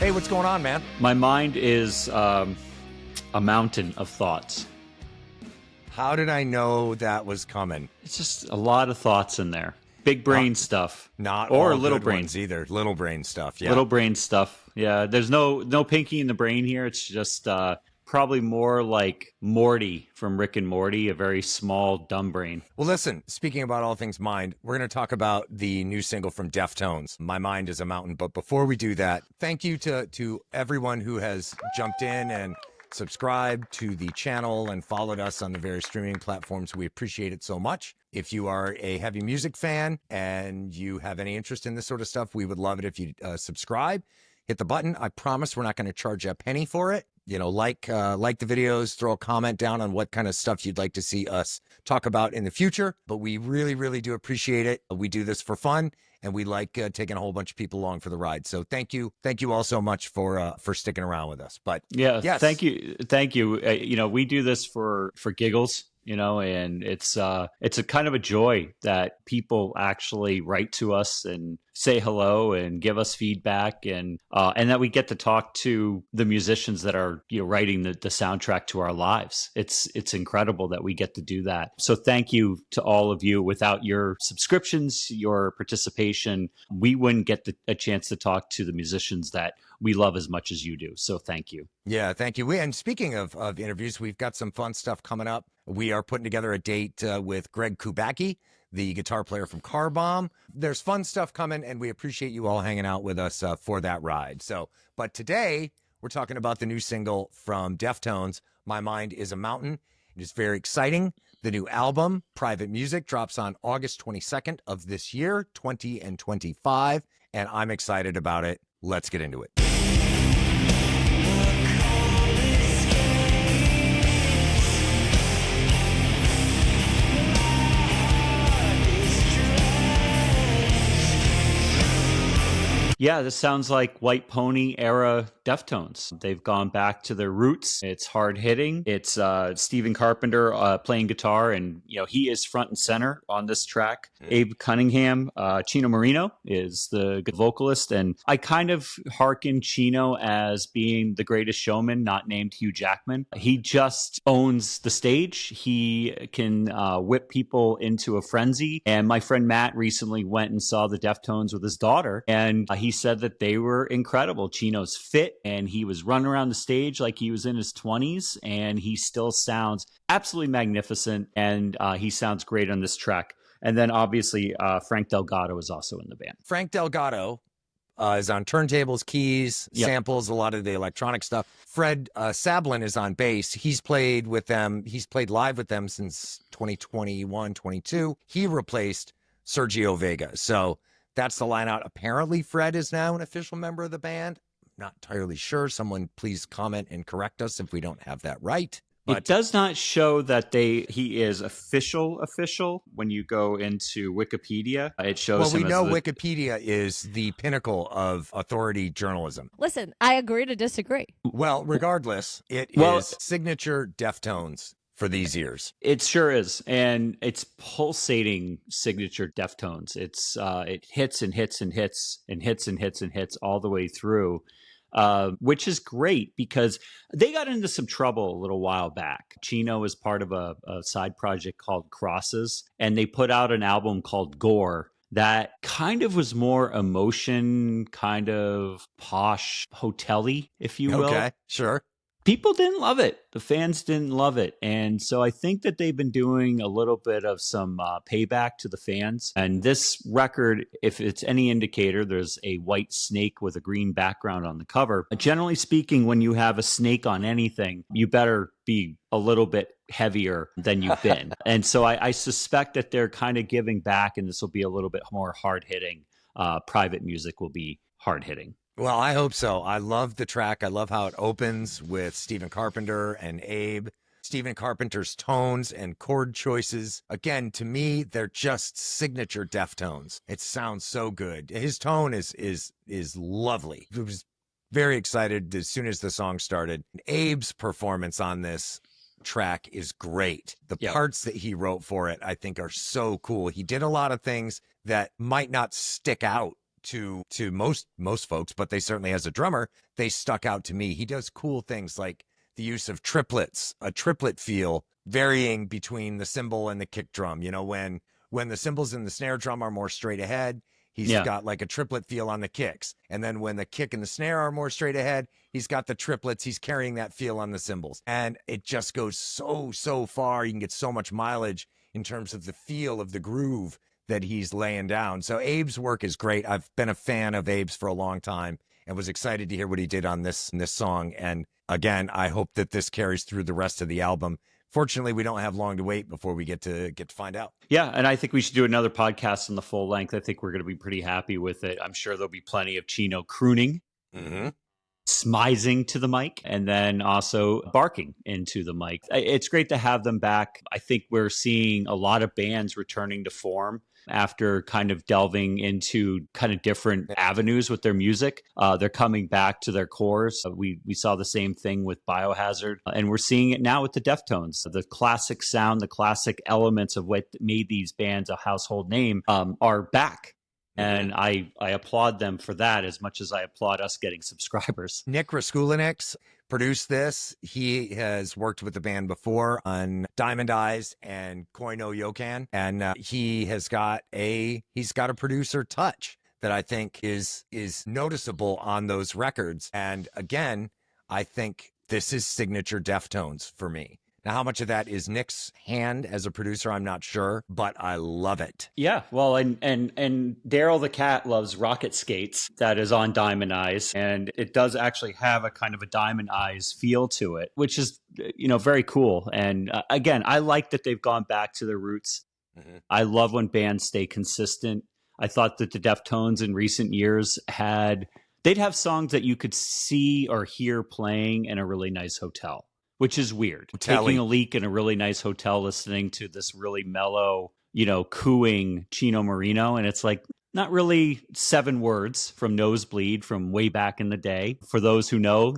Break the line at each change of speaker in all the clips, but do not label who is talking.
Hey, what's going on, man?
My mind is a mountain of thoughts.
How did I know that was coming?
It's just a lot of thoughts in there. Big brain stuff.
Not
or
all
little
good
brain
ones either. Little brain stuff, yeah.
Little brain stuff. Yeah, there's no pinky in the brain here. It's just probably more like Morty from Rick and Morty, a very small, dumb brain.
Well, listen, speaking about all things mind, we're going to talk about the new single from Deftones, My Mind is a Mountain. But before we do that, thank you to everyone who has jumped in and subscribed to the channel and followed us on the various streaming platforms. We appreciate it so much. If you are a heavy music fan and you have any interest in this sort of stuff, we would love it if you subscribe. Hit the button. I promise we're not going to charge you a penny for it. You know, like the videos, throw a comment down on what kind of stuff you'd like to see us talk about in the future. But we really, really do appreciate it. We do this for fun, and we like taking a whole bunch of people along for the ride. So thank you all so much for sticking around with us. But yes.
thank you. We do this for giggles. And it's a kind of a joy that people actually write to us and say hello and give us feedback, and that we get to talk to the musicians that are writing the soundtrack to our lives. It's incredible that we get to do that. So thank you to all of you. Without your subscriptions, your participation, we wouldn't get a chance to talk to the musicians that we love as much as you do. So thank you.
Yeah, thank you. And speaking of interviews, we've got some fun stuff coming up. We are putting together a date with Greg Kubacki, the guitar player from Car Bomb. There's fun stuff coming, and we appreciate you all hanging out with us for that ride. But today, we're talking about the new single from Deftones, My Mind is a Mountain. It is very exciting. The new album, Private Music, drops on August 22nd of this year, 2025, and I'm excited about it. Let's get into it.
Yeah, this sounds like White Pony era Deftones. They've gone back to their roots. It's hard hitting. It's Stephen Carpenter playing guitar, and he is front and center on this track. Abe Cunningham, Chino Marino is the vocalist, and I kind of hearken Chino as being the greatest showman, not named Hugh Jackman. He just owns the stage. He can whip people into a frenzy. And my friend Matt recently went and saw the Deftones with his daughter, and he said that they were incredible. Chino's fit, and he was running around the stage like he was in his 20s, and he still sounds absolutely magnificent, and he sounds great on this track. And then obviously Frank Delgado is also in the band.
Frank Delgado is on turntables, keys, samples, a lot of the electronic stuff. Fred Sablin is on bass. He's played with them. He's played live with them since 2021, 22. He replaced Sergio Vega. So that's the line out. Apparently, Fred is now an official member of the band. Not entirely sure. Someone please comment and correct us if we don't have that right. But
it does not show that he is official. When you go into Wikipedia, it shows him.
Well, we know Wikipedia is the pinnacle of authority journalism.
Listen, I agree to disagree.
Well, regardless, it is signature Deftones for these years.
It sure is, and it's pulsating signature Deftones. It's it hits and hits and hits and hits and hits and hits all the way through. Which is great because they got into some trouble a little while back. Chino was part of a side project called Crosses, and they put out an album called Gore that kind of was more emotion, kind of posh, hotel-y, if you will.
Okay, sure.
People didn't love it. The fans didn't love it. And so I think that they've been doing a little bit of some payback to the fans. And this record, if it's any indicator, there's a white snake with a green background on the cover. Generally speaking, when you have a snake on anything, you better be a little bit heavier than you've been. And so I suspect that they're kind of giving back, and this will be a little bit more hard-hitting. Private Music will be hard-hitting.
Well, I hope so. I love the track. I love how it opens with Stephen Carpenter and Abe. Stephen Carpenter's tones and chord choices. Again, to me, they're just signature Deftones. It sounds so good. His tone is lovely. I was very excited as soon as the song started. Abe's performance on this track is great. The parts that he wrote for it, I think, are so cool. He did a lot of things that might not stick out to most folks, but they certainly, as a drummer, they stuck out to me. He does cool things like the use of triplets, a triplet feel varying between the cymbal and the kick drum. You know, when the cymbals and the snare drum are more straight ahead, he's got like a triplet feel on the kicks. And then when the kick and the snare are more straight ahead, he's got the triplets. He's carrying that feel on the cymbals. And it just goes so far. You can get so much mileage in terms of the feel of the groove that he's laying down. So Abe's work is great. I've been a fan of Abe's for a long time and was excited to hear what he did on this song. And again, I hope that this carries through the rest of the album. Fortunately, we don't have long to wait before we get to find out.
Yeah, and I think we should do another podcast on the full length. I think we're going to be pretty happy with it. I'm sure there'll be plenty of Chino crooning, smizing to the mic, and then also barking into the mic. It's great to have them back. I think we're seeing a lot of bands returning to form after kind of delving into kind of different avenues with their music. They're coming back to their cores. We saw the same thing with Biohazard, and we're seeing it now with the Deftones. The classic sound, the classic elements of what made these bands a household name are back. And I applaud them for that as much as I applaud us getting subscribers.
Nick Raskulinecz produced this. He has worked with the band before on Diamond Eyes and Koi no Yokan. And he's got a producer touch that I think is noticeable on those records. And again, I think this is signature Deftones for me. Now, how much of that is Nick's hand as a producer, I'm not sure, but I love it.
Yeah, well, and Daryl the cat loves Rocket Skates that is on Diamond Eyes, and it does actually have a kind of a Diamond Eyes feel to it, which is, very cool. And again, I like that they've gone back to their roots. I love when bands stay consistent. I thought that the Deftones in recent years they'd have songs that you could see or hear playing in a really nice hotel, which is weird. Taking a leak in a really nice hotel, listening to this really mellow, cooing Chino Marino. And it's like not really 7 words from Nosebleed from way back in the day. For those who know,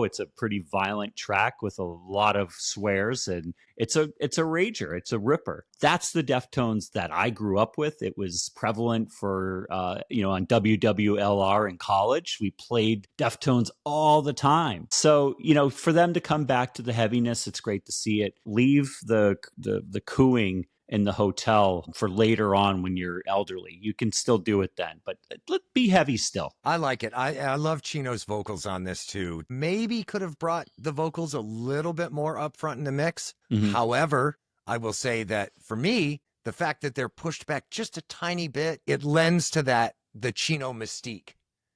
it's a pretty violent track with a lot of swears, and it's a rager. It's a ripper. That's the Deftones that I grew up with. It was prevalent for, on WWLR in college. We played Deftones all the time. So, for them to come back to the heaviness, it's great to see it. Leave the cooing in the hotel for later on when you're elderly. You can still do it then, but be heavy still.
I like it. I love Chino's vocals on this too. Maybe could have brought the vocals a little bit more up front in the mix. However, I will say that for me, the fact that they're pushed back just a tiny bit, it lends to the Chino mystique.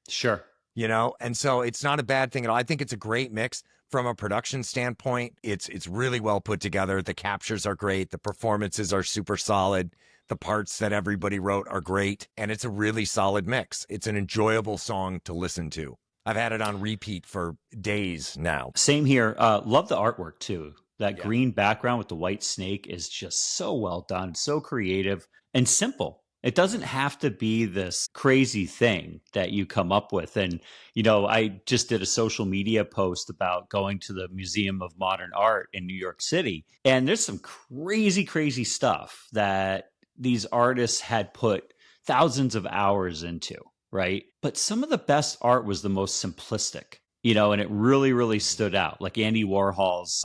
Sure.
And so it's not a bad thing at all. I think it's a great mix. From a production standpoint, it's really well put together. The captures are great. The performances are super solid. The parts that everybody wrote are great. And it's a really solid mix. It's an enjoyable song to listen to. I've had it on repeat for days now.
Same here. Love the artwork too. That green background with the white snake is just so well done, so creative and simple. It doesn't have to be this crazy thing that you come up with. And, I just did a social media post about going to the Museum of Modern Art in New York City. And there's some crazy, crazy stuff that these artists had put thousands of hours into, right? But some of the best art was the most simplistic. And it really, really stood out. Like Andy Warhol's,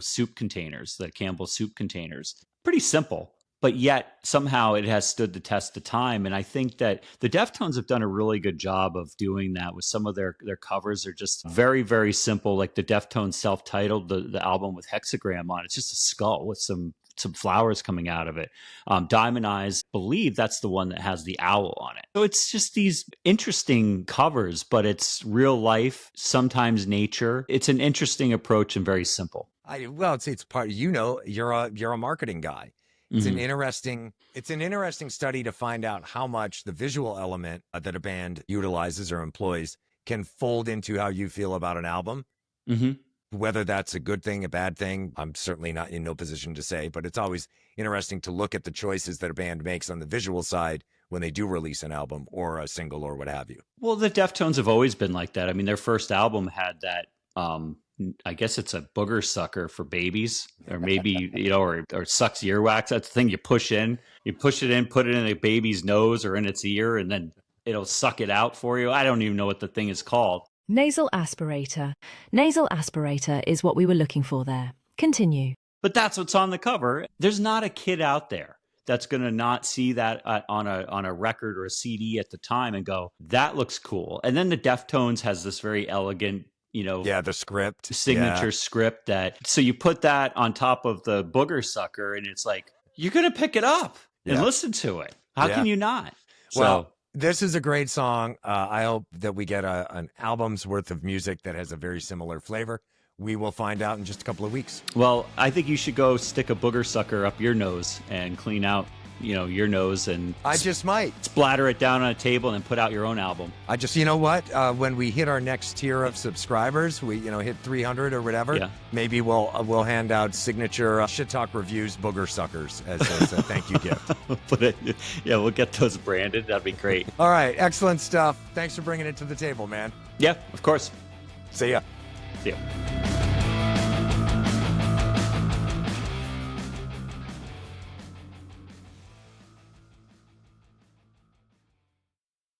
soup containers, the Campbell soup containers. Pretty simple. But yet somehow it has stood the test of time. And I think that the Deftones have done a really good job of doing that with some of their covers. Are just very, very simple. Like the Deftones self-titled, the album with Hexagram on. It's just a skull with some flowers coming out of it. Diamond Eyes, believe that's the one that has the owl on it. So it's just these interesting covers, but it's real life, sometimes nature. It's an interesting approach and very simple.
It's part, you're a marketing guy. It's an interesting study to find out how much the visual element that a band utilizes or employs can fold into how you feel about an album. Whether that's a good thing, a bad thing, I'm certainly not in no position to say, but it's always interesting to look at the choices that a band makes on the visual side when they do release an album or a single or what have you.
Well, the Deftones have always been like that. I mean, their first album had that, I guess it's a booger sucker for babies, or maybe, or sucks earwax. That's the thing you push it in, put it in a baby's nose or in its ear, and then it'll suck it out for you. I don't even know what the thing is called.
Nasal aspirator. Nasal aspirator is what we were looking for there. Continue.
But that's what's on the cover. There's not a kid out there that's going to not see that on a record or a CD at the time and go, that looks cool. And then the Deftones has this very elegant,
the script,
signature script so you put that on top of the Booger Sucker, and it's like, you're going to pick it up and listen to it. How can you not?
Well, this is a great song. I hope that we get an album's worth of music that has a very similar flavor. We will find out in just a couple of weeks.
Well, I think you should go stick a Booger Sucker up your nose and clean out, your nose, and
I just might
splatter it down on a table and then put out your own album.
You know what? When we hit our next tier of subscribers, we hit 300 or whatever. Maybe we'll hand out signature Shit Talk Reviews Booger Suckers as a thank you gift.
We'll get those branded. That'd be great.
All right, excellent stuff. Thanks for bringing it to the table, man.
Yeah, of course.
See ya.
See ya.